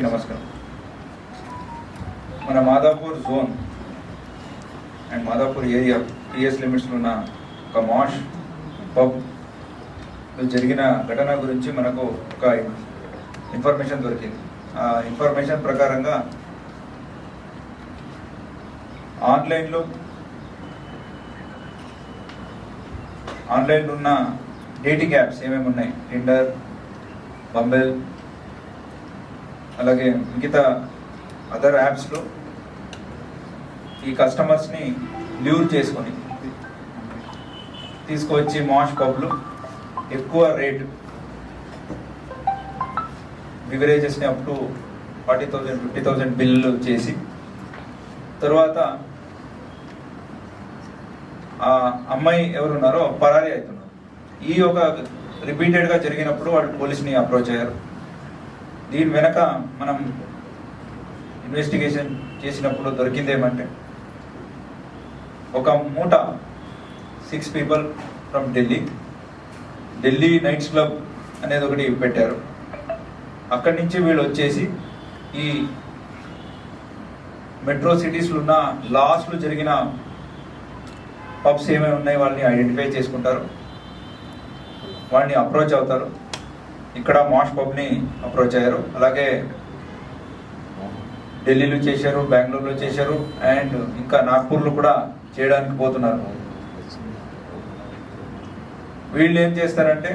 నమస్కారం. మన Madhapur zone and Madhapur area TS లిమిట్స్లో ఉన్న ఒక మాష్ పబ్లో జరిగిన ఘటన గురించి మనకు ఒక ఇన్ఫర్మేషన్ దొరికింది. ఆ ఇన్ఫర్మేషన్ ప్రకారంగా ఆన్లైన్లో ఉన్న డేటింగ్ యాప్స్ ఏమేమి ఉన్నాయి, టిండర్, బంబెల్, అలాగే మిగతా అదర్ యాప్స్లో ఈ కస్టమర్స్ని ల్యూర్ చేసుకొని తీసుకువచ్చి మాష్ పబ్లు ఎక్కువ రేట్ బివరేజెస్ని అప్ టు 40,000 50,000 బిల్లు చేసి తర్వాత ఆ అమ్మాయి ఎవరున్నారో పరారీ అవుతున్నారు. ఈ ఒక రిపీటెడ్గా జరిగినప్పుడు వాళ్ళు పోలీస్ని అప్రోచ్ అయ్యారు. దీని వెనక మనం ఇన్వెస్టిగేషన్ చేసినప్పుడు దొరికింది ఏమంటే ఒక మూట 6 people from Delhi nights club అనేది ఒకటి పెట్టారు. అక్కడి నుంచి వీళ్ళు వచ్చేసి ఈ మెట్రో సిటీస్లో ఉన్న లాస్ట్లో జరిగిన పబ్స్ ఏమేమి ఉన్నాయి వాళ్ళని ఐడెంటిఫై చేసుకుంటారు, వాళ్ళని అప్రోచ్ అవుతారు. ఇక్కడ మాష్ పబ్ని అప్రోచ్ అయ్యారు, అలాగే ఢిల్లీలో చేశారు, బెంగళూరులో చేశారు, అండ్ ఇంకా నాగ్పూర్లో కూడా చేయడానికి పోతున్నారు. వీళ్ళు ఏం చేస్తారంటే